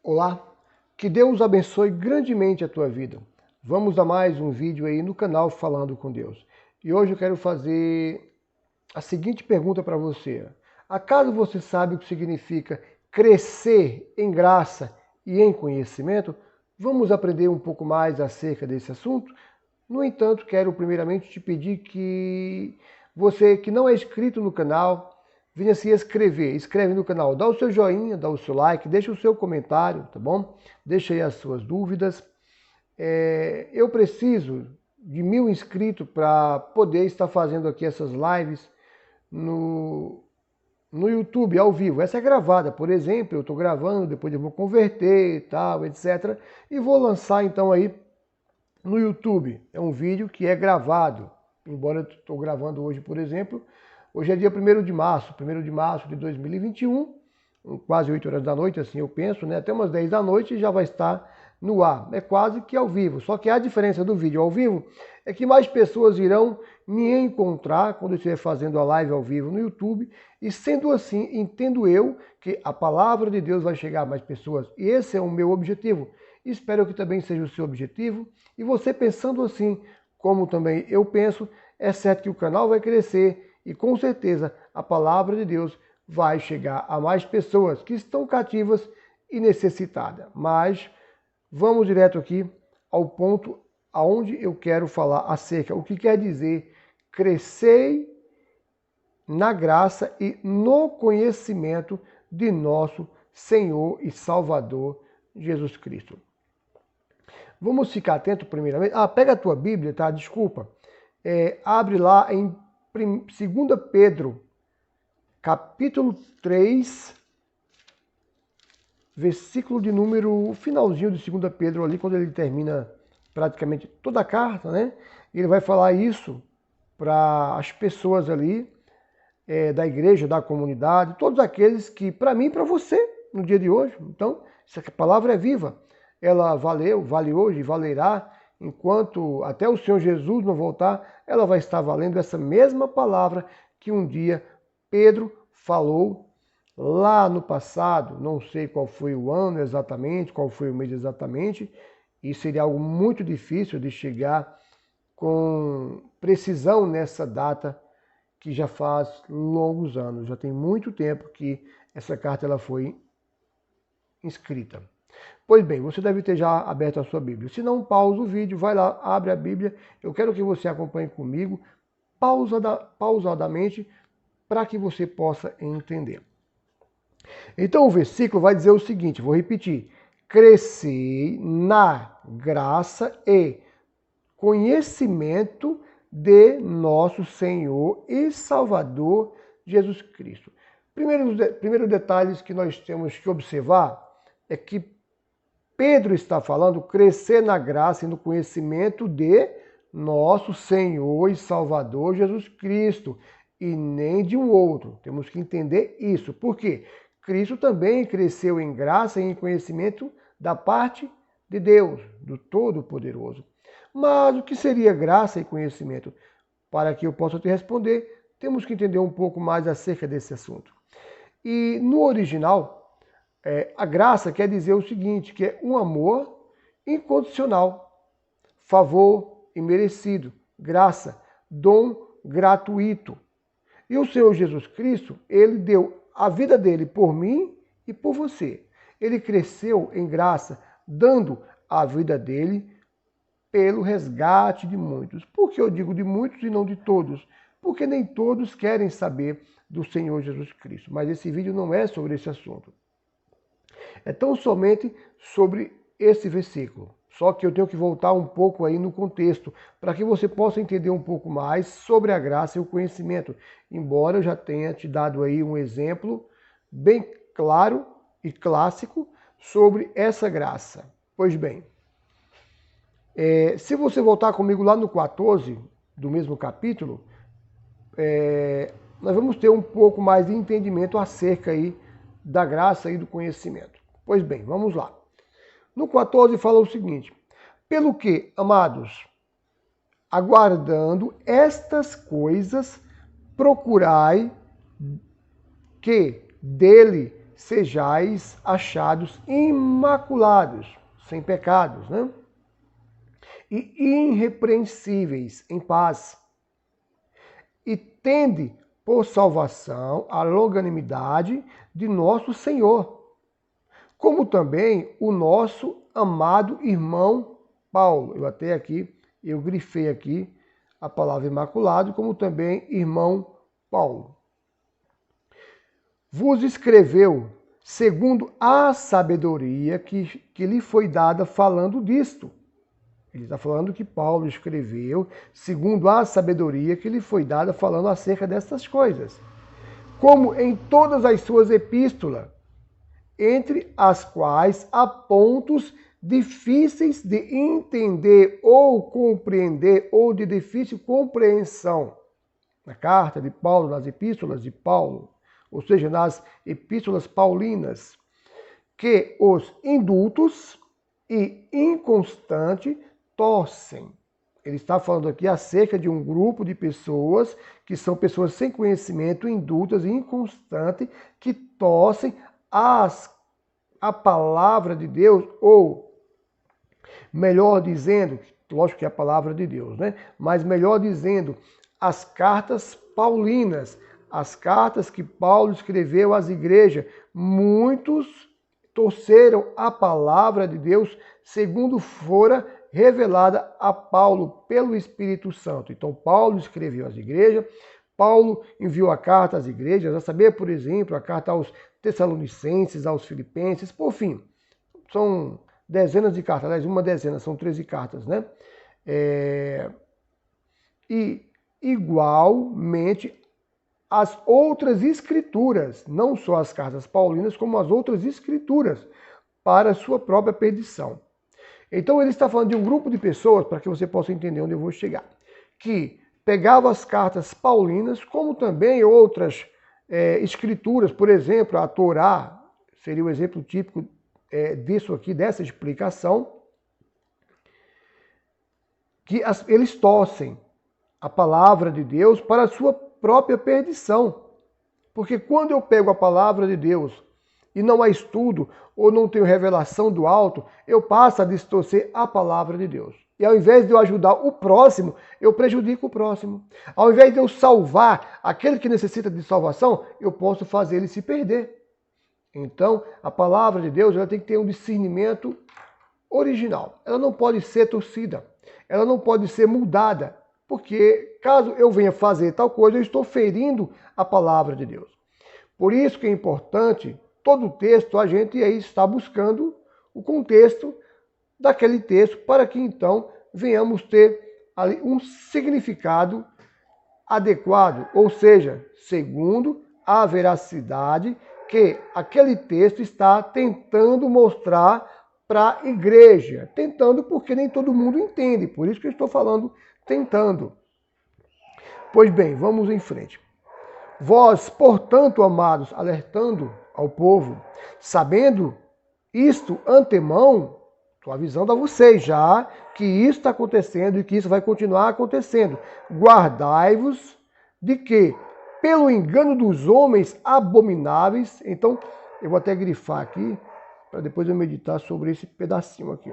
Olá, que Deus abençoe grandemente a tua vida. Vamos a mais um vídeo aí no canal Falando com Deus. E hoje eu quero fazer a seguinte pergunta para você. Acaso você sabe o que significa crescer em graça e em conhecimento? Vamos aprender um pouco mais acerca desse assunto? No entanto, quero primeiramente te pedir que você que não é inscrito no canal, venha se inscrever. Escreve no canal, dá o seu joinha, dá o seu like, deixa o seu comentário, tá bom? Deixa aí as suas dúvidas. Eu preciso de 1.000 inscritos para poder estar fazendo aqui essas lives no YouTube ao vivo. Essa é gravada, por exemplo, eu estou gravando, depois eu vou converter e tal, etc. E vou lançar então aí no YouTube. É um vídeo que é gravado, embora eu estou gravando hoje, por exemplo. Hoje é dia 1º de março de 2021, quase 8 horas da noite, assim eu penso, né? Até umas 10 da noite já vai estar no ar. É quase que ao vivo. Só que a diferença do vídeo ao vivo é que mais pessoas irão me encontrar quando eu estiver fazendo a live ao vivo no YouTube. E sendo assim, entendo eu que a palavra de Deus vai chegar a mais pessoas. E esse é o meu objetivo. Espero que também seja o seu objetivo. E você pensando assim, como também eu penso, é certo que o canal vai crescer e com certeza a palavra de Deus vai chegar a mais pessoas que estão cativas e necessitadas. Mas vamos direto aqui ao ponto aonde eu quero falar acerca o que quer dizer crescer na graça e no conhecimento de nosso Senhor e Salvador Jesus Cristo. Vamos ficar atento primeiramente. Pega a tua Bíblia, tá? Desculpa. Abre lá em 2 Pedro, capítulo 3, versículo de número, finalzinho de 2 Pedro ali, quando ele termina praticamente toda a carta, né? Ele vai falar isso para as pessoas ali, da igreja, da comunidade, todos aqueles que, para mim e para você, no dia de hoje. Então, essa palavra é viva. Ela valeu, vale hoje, valerá, enquanto até o Senhor Jesus não voltar, ela vai estar valendo essa mesma palavra que um dia Pedro falou lá no passado, não sei qual foi o ano exatamente, qual foi o mês exatamente, e seria algo muito difícil de chegar com precisão nessa data, que já faz longos anos, já tem muito tempo que essa carta ela foi escrita. Pois bem, você deve ter já aberto a sua Bíblia. Se não, pausa o vídeo, vai lá, abre a Bíblia. Eu quero que você acompanhe comigo pausadamente para que você possa entender. Então o versículo vai dizer o seguinte, vou repetir. Cresci na graça e conhecimento de nosso Senhor e Salvador Jesus Cristo. Primeiro detalhes que nós temos que observar é que Pedro está falando crescer na graça e no conhecimento de nosso Senhor e Salvador Jesus Cristo e nem de um outro. Temos que entender isso. Por quê? Cristo também cresceu em graça e em conhecimento da parte de Deus, do Todo-Poderoso. Mas o que seria graça e conhecimento? Para que eu possa te responder, temos que entender um pouco mais acerca desse assunto. E no original, a graça quer dizer o seguinte, que é um amor incondicional, favor imerecido, graça, dom gratuito. E o Senhor Jesus Cristo, ele deu a vida dele por mim e por você. Ele cresceu em graça, dando a vida dele pelo resgate de muitos. Por que eu digo de muitos e não de todos? Porque nem todos querem saber do Senhor Jesus Cristo. Mas esse vídeo não é sobre esse assunto. É tão somente sobre esse versículo. Só que eu tenho que voltar um pouco aí no contexto, para que você possa entender um pouco mais sobre a graça e o conhecimento. Embora eu já tenha te dado aí um exemplo bem claro e clássico sobre essa graça. Pois bem, se você voltar comigo lá no 14 do mesmo capítulo, nós vamos ter um pouco mais de entendimento acerca aí da graça e do conhecimento. Pois bem, vamos lá. No 14 fala o seguinte: pelo que, amados, aguardando estas coisas, procurai que dele sejais achados imaculados, sem pecados, né? E irrepreensíveis em paz. E tende por salvação a longanimidade de nosso Senhor, como também o nosso amado irmão Paulo. Eu grifei aqui a palavra imaculado, como também irmão Paulo. Vos escreveu segundo a sabedoria que lhe foi dada falando disto. Ele está falando que Paulo escreveu segundo a sabedoria que lhe foi dada falando acerca dessas coisas. Como em todas as suas epístolas, entre as quais há pontos difíceis de entender ou compreender ou de difícil compreensão. Na carta de Paulo, nas epístolas de Paulo, ou seja, nas epístolas paulinas, que os indultos e inconstantes torcem. Ele está falando aqui acerca de um grupo de pessoas que são pessoas sem conhecimento, indultas e inconstantes, que torcem a palavra de Deus, ou melhor dizendo, lógico que é a palavra de Deus, né? Mas melhor dizendo, as cartas paulinas, as cartas que Paulo escreveu às igrejas. Muitos torceram a palavra de Deus segundo fora revelada a Paulo pelo Espírito Santo. Então, Paulo escreveu às igrejas, Paulo enviou a carta às igrejas, a saber, por exemplo, a carta aos Tessalonicenses, aos Filipenses, por fim, são dezenas de cartas, aliás, uma dezena, são 13 cartas, né? E, igualmente, as outras escrituras, não só as cartas paulinas, como as outras escrituras, para a sua própria perdição. Então ele está falando de um grupo de pessoas, para que você possa entender onde eu vou chegar, que pegava as cartas paulinas, como também outras escrituras, por exemplo, a Torá, seria o exemplo típico disso aqui, dessa explicação, que eles torcem a palavra de Deus para a sua própria perdição. Porque quando eu pego a palavra de Deus e não a estudo, ou não tenho revelação do alto, eu passo a distorcer a palavra de Deus. E ao invés de eu ajudar o próximo, eu prejudico o próximo. Ao invés de eu salvar aquele que necessita de salvação, eu posso fazer ele se perder. Então, a palavra de Deus ela tem que ter um discernimento original. Ela não pode ser torcida. Ela não pode ser mudada. Porque caso eu venha fazer tal coisa, eu estou ferindo a palavra de Deus. Por isso que é importante, todo texto, a gente aí está buscando o contexto daquele texto, para que então venhamos ter ali um significado adequado, ou seja, segundo a veracidade que aquele texto está tentando mostrar para a igreja. Tentando porque nem todo mundo entende, por isso que eu estou falando tentando. Pois bem, vamos em frente. Vós, portanto, amados, alertando ao povo, sabendo isto antemão, estou avisando a vocês já que isso está acontecendo e que isso vai continuar acontecendo. Guardai-vos de que, pelo engano dos homens abomináveis, então eu vou até grifar aqui, para depois eu meditar sobre esse pedacinho aqui.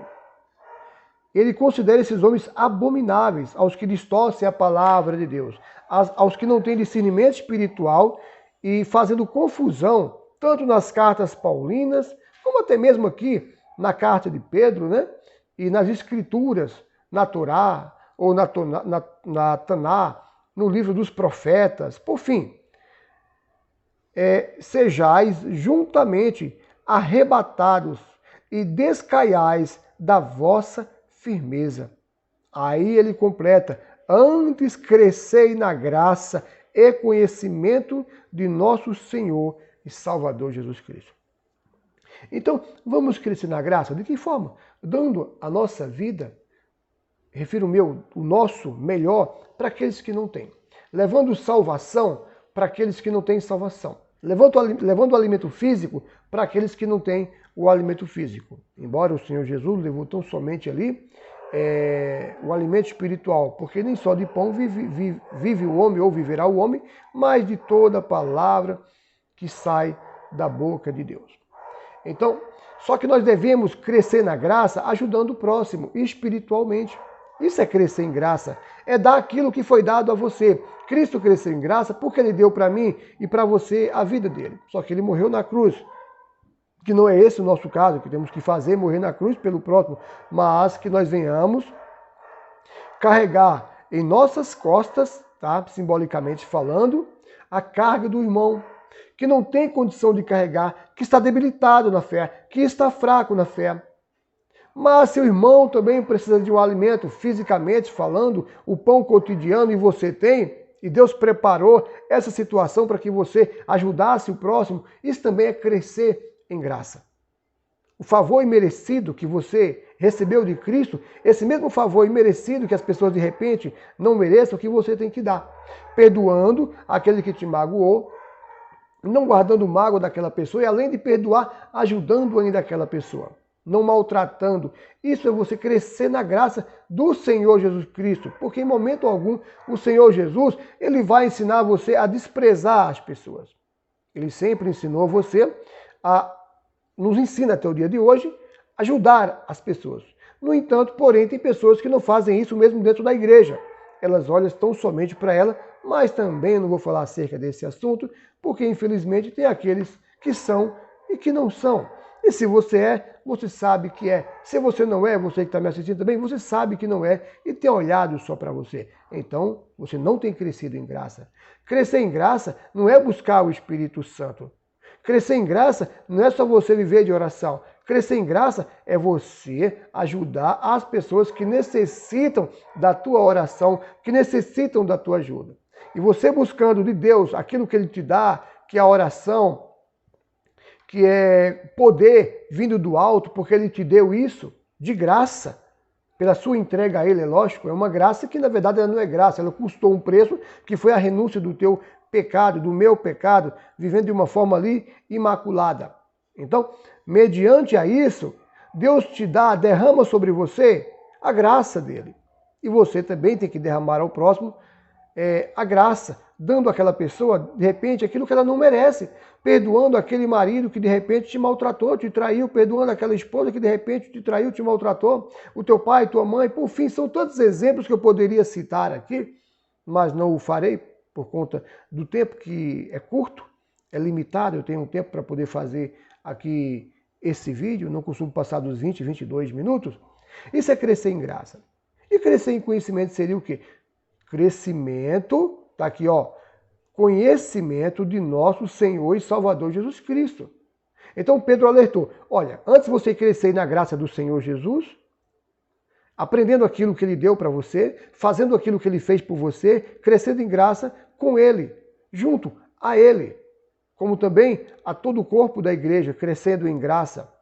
Ele considera esses homens abomináveis, aos que distorcem a palavra de Deus, aos que não têm discernimento espiritual e fazendo confusão, tanto nas cartas paulinas, como até mesmo aqui na carta de Pedro, né? E nas escrituras, na Torá, ou na Taná, no livro dos profetas, por fim. Sejais juntamente arrebatados e descaiais da vossa firmeza. Aí ele completa, antes crescei na graça e conhecimento de nosso Senhor e Salvador Jesus Cristo. Então, vamos crescer na graça? De que forma? Dando a nossa vida, refiro o nosso melhor para aqueles que não têm. Levando salvação para aqueles que não têm salvação. Levando o alimento físico para aqueles que não têm o alimento físico. Embora o Senhor Jesus levou tão somente ali o alimento espiritual, porque nem só de pão vive o homem ou viverá o homem, mas de toda palavra que sai da boca de Deus. Então, só que nós devemos crescer na graça ajudando o próximo espiritualmente. Isso é crescer em graça, é dar aquilo que foi dado a você. Cristo cresceu em graça porque ele deu para mim e para você a vida dele. Só que ele morreu na cruz. Que não é esse o nosso caso, que temos que fazer, morrer na cruz pelo próximo, mas que nós venhamos carregar em nossas costas, tá? Simbolicamente falando, a carga do irmão, que não tem condição de carregar, que está debilitado na fé, que está fraco na fé. Mas seu irmão também precisa de um alimento, fisicamente falando, o pão cotidiano, e você tem, e Deus preparou essa situação para que você ajudasse o próximo, isso também é crescer em graça. O favor imerecido que você recebeu de Cristo, esse mesmo favor imerecido que as pessoas de repente não mereçam, que você tem que dar. Perdoando aquele que te magoou, não guardando mágoa daquela pessoa e além de perdoar, ajudando ainda aquela pessoa. Não maltratando. Isso é você crescer na graça do Senhor Jesus Cristo. Porque em momento algum o Senhor Jesus, ele vai ensinar você a desprezar as pessoas. Ele sempre ensinou você nos ensina até o dia de hoje, ajudar as pessoas. No entanto, porém, tem pessoas que não fazem isso mesmo dentro da igreja. Elas olham tão somente para ela, mas também não vou falar acerca desse assunto, porque infelizmente tem aqueles que são e que não são. E se você é, você sabe que é. Se você não é, você que está me assistindo também, você sabe que não é e tem olhado só para você. Então, você não tem crescido em graça. Crescer em graça não é buscar o Espírito Santo. Crescer em graça não é só você viver de oração. Crescer em graça é você ajudar as pessoas que necessitam da tua oração, que necessitam da tua ajuda. E você buscando de Deus aquilo que Ele te dá, que é a oração, que é poder vindo do alto, porque Ele te deu isso de graça, pela sua entrega a Ele, é lógico, é uma graça que na verdade ela não é graça, ela custou um preço que foi a renúncia do teu pecado, do meu pecado, vivendo de uma forma ali imaculada. Então, mediante a isso, Deus te derrama sobre você a graça dele. E você também tem que derramar ao próximo a graça, dando àquela pessoa, de repente, aquilo que ela não merece, perdoando aquele marido que de repente te maltratou, te traiu, perdoando aquela esposa que de repente te traiu, te maltratou, o teu pai, tua mãe, por fim, são todos exemplos que eu poderia citar aqui, mas não o farei, por conta do tempo que é curto, é limitado, eu tenho um tempo para poder fazer aqui esse vídeo, não costumo passar dos 20, 22 minutos. Isso é crescer em graça. E crescer em conhecimento seria o quê? Crescimento, tá aqui ó, conhecimento de nosso Senhor e Salvador Jesus Cristo. Então Pedro alertou, olha, antes de você crescer na graça do Senhor Jesus, aprendendo aquilo que Ele deu para você, fazendo aquilo que Ele fez por você, crescendo em graça com Ele, junto a Ele. Como também a todo o corpo da igreja, crescendo em graça.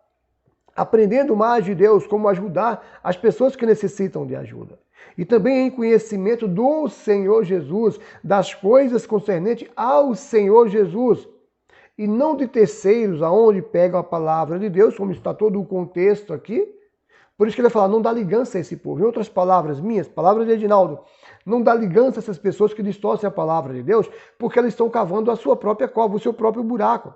Aprendendo mais de Deus, como ajudar as pessoas que necessitam de ajuda. E também em conhecimento do Senhor Jesus, das coisas concernentes ao Senhor Jesus. E não de terceiros, aonde pegam a palavra de Deus, como está todo o contexto aqui. Por isso que ele fala, não dá ligança a esse povo. Em outras palavras minhas, palavras de Edinaldo, não dá ligança a essas pessoas que distorcem a palavra de Deus, porque elas estão cavando a sua própria cova, o seu próprio buraco.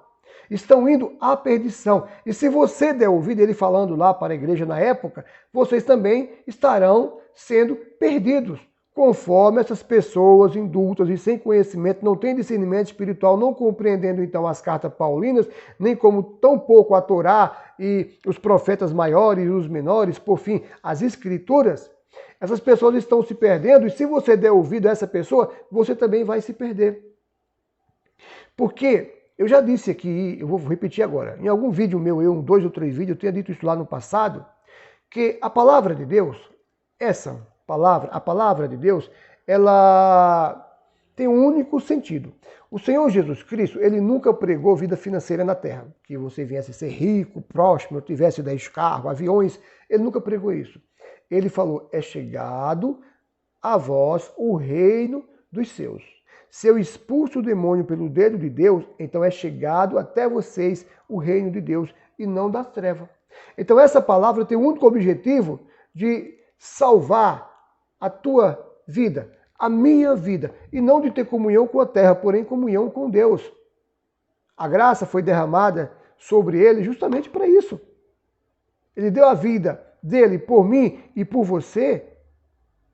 Estão indo à perdição. E se você der ouvido ele falando lá para a igreja na época, vocês também estarão sendo perdidos. Conforme essas pessoas indultas e sem conhecimento, não têm discernimento espiritual, não compreendendo então as cartas paulinas, nem como tão pouco a Torá e os profetas maiores e os menores, por fim, as escrituras, essas pessoas estão se perdendo e se você der ouvido a essa pessoa, você também vai se perder. Porque, eu já disse aqui, eu vou repetir agora, em algum vídeo meu, um, 2 ou 3 vídeos, eu tinha dito isso lá no passado, que a palavra de Deus, a palavra de Deus, ela tem um único sentido. O Senhor Jesus Cristo, ele nunca pregou vida financeira na terra, que você viesse ser rico, próspero, tivesse 10 carros, aviões, ele nunca pregou isso. Ele falou, é chegado a vós o reino dos seus. Se eu expulso o demônio pelo dedo de Deus, então é chegado até vocês o reino de Deus e não das trevas. Então essa palavra tem o único objetivo de salvar a tua vida, a minha vida, e não de ter comunhão com a terra, porém comunhão com Deus. A graça foi derramada sobre ele justamente para isso. Ele deu a vida dele por mim e por você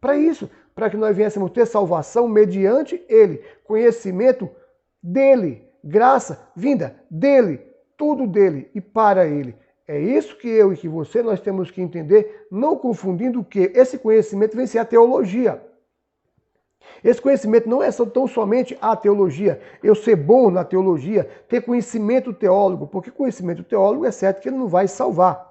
para isso, para que nós viéssemos ter salvação mediante ele, conhecimento dele, graça vinda dele, tudo dele e para ele. É isso que eu e que você nós temos que entender, não confundindo que esse conhecimento vem ser a teologia. Esse conhecimento não é tão somente a teologia, eu ser bom na teologia, ter conhecimento teólogo, porque conhecimento teólogo é certo que ele não vai salvar.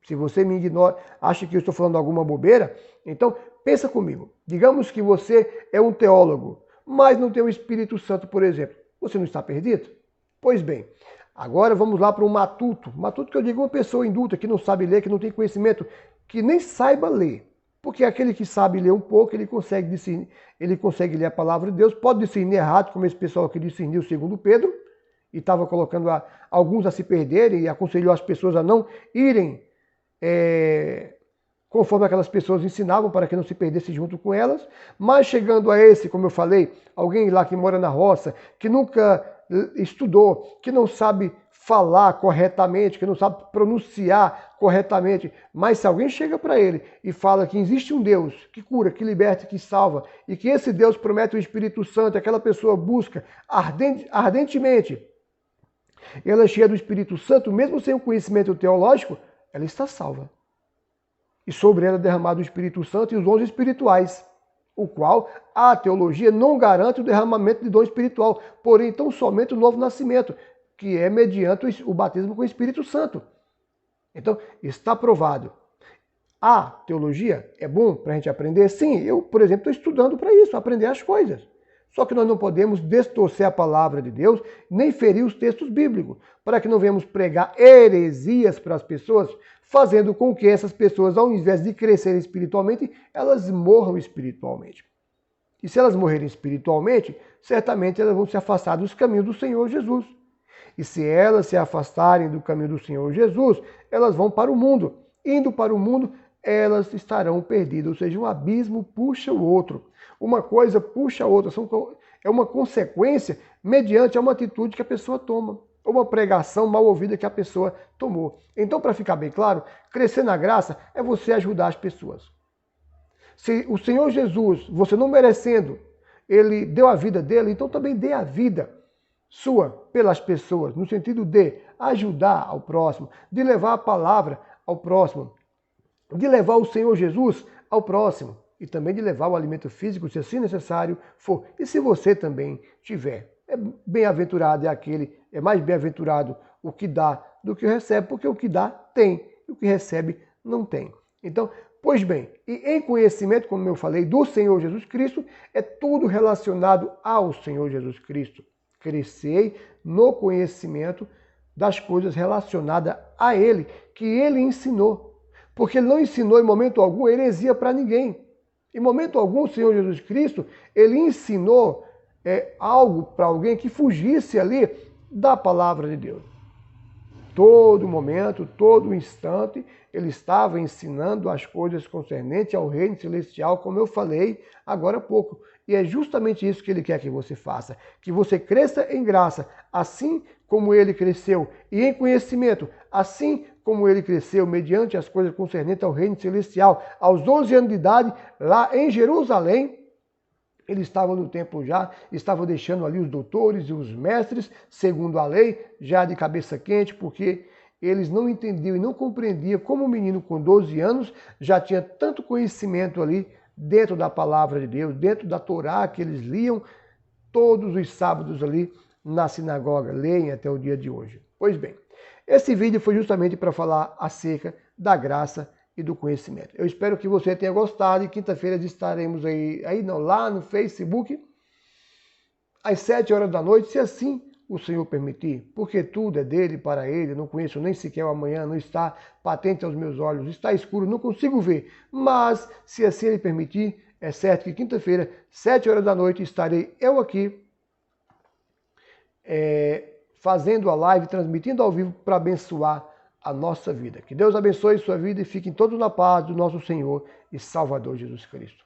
Se você me ignora, acha que eu estou falando alguma bobeira, então pensa comigo. Digamos que você é um teólogo, mas não tem o Espírito Santo, por exemplo. Você não está perdido? Pois bem, agora vamos lá para um matuto. Matuto que eu digo uma pessoa indulta que não sabe ler, que não tem conhecimento, que nem saiba ler. Porque aquele que sabe ler um pouco, ele consegue discernir, ele consegue ler a palavra de Deus, pode discernir errado, como esse pessoal que discerniu segundo Pedro, e estava colocando alguns a se perderem e aconselhou as pessoas a não irem conforme aquelas pessoas ensinavam para que não se perdesse junto com elas, mas chegando a esse, como eu falei, alguém lá que mora na roça, que nunca estudou, que não sabe falar corretamente, que não sabe pronunciar corretamente, mas se alguém chega para ele e fala que existe um Deus que cura, que liberta, que salva, e que esse Deus promete o Espírito Santo, aquela pessoa busca ardentemente, ela é cheia do Espírito Santo, mesmo sem o conhecimento teológico, ela está salva. E sobre ela é derramado o Espírito Santo e os dons espirituais, o qual a teologia não garante o derramamento de dom espiritual, porém tão somente o novo nascimento, que é mediante o batismo com o Espírito Santo. Então, está provado. A teologia é bom para a gente aprender? Sim, eu, por exemplo, estou estudando para isso, aprender as coisas. Só que nós não podemos distorcer a palavra de Deus, nem ferir os textos bíblicos, para que não venhamos pregar heresias para as pessoas, fazendo com que essas pessoas, ao invés de crescerem espiritualmente, elas morram espiritualmente. E se elas morrerem espiritualmente, certamente elas vão se afastar dos caminhos do Senhor Jesus. E se elas se afastarem do caminho do Senhor Jesus, elas vão para o mundo. Indo para o mundo, elas estarão perdidas, ou seja, um abismo puxa o outro. Uma coisa puxa a outra, é uma consequência mediante uma atitude que a pessoa toma, ou uma pregação mal ouvida que a pessoa tomou. Então, para ficar bem claro, crescer na graça é você ajudar as pessoas. Se o Senhor Jesus, você não merecendo, ele deu a vida dele, então também dê a vida sua pelas pessoas, no sentido de ajudar ao próximo, de levar a palavra ao próximo, de levar o Senhor Jesus ao próximo e também de levar o alimento físico, se assim necessário for. E se você também tiver, bem-aventurado é aquele, é mais bem-aventurado o que dá do que o recebe, porque o que dá tem, e o que recebe não tem. Então, pois bem, e em conhecimento, como eu falei, do Senhor Jesus Cristo, é tudo relacionado ao Senhor Jesus Cristo. Crescei no conhecimento das coisas relacionadas a Ele, que Ele ensinou. Porque Ele não ensinou em momento algum heresia para ninguém. Em momento algum, o Senhor Jesus Cristo, Ele ensinou algo para alguém que fugisse ali da palavra de Deus. Todo momento, todo instante, Ele estava ensinando as coisas concernentes ao reino celestial, como eu falei agora há pouco. E é justamente isso que Ele quer que você faça, que você cresça em graça, assim como Ele cresceu, e em conhecimento, assim como Ele cresceu, mediante as coisas concernentes ao reino celestial. Aos 12 anos de idade, lá em Jerusalém, ele estava no templo já, estava deixando ali os doutores e os mestres, segundo a lei, já de cabeça quente, porque eles não entendiam e não compreendiam como um menino com 12 anos já tinha tanto conhecimento ali dentro da palavra de Deus, dentro da Torá que eles liam todos os sábados ali na sinagoga, leem até o dia de hoje. Pois bem, esse vídeo foi justamente para falar acerca da graça e do conhecimento. Eu espero que você tenha gostado e quinta-feira estaremos lá no Facebook, às 7 horas da noite, se assim o Senhor permitir, porque tudo é dele, para ele, não conheço nem sequer o amanhã, não está patente aos meus olhos, está escuro, não consigo ver, mas se assim ele permitir, é certo que quinta-feira, 7 horas da noite, estarei eu aqui, fazendo a live, transmitindo ao vivo para abençoar a nossa vida. Que Deus abençoe sua vida e fiquem todos na paz do nosso Senhor e Salvador Jesus Cristo.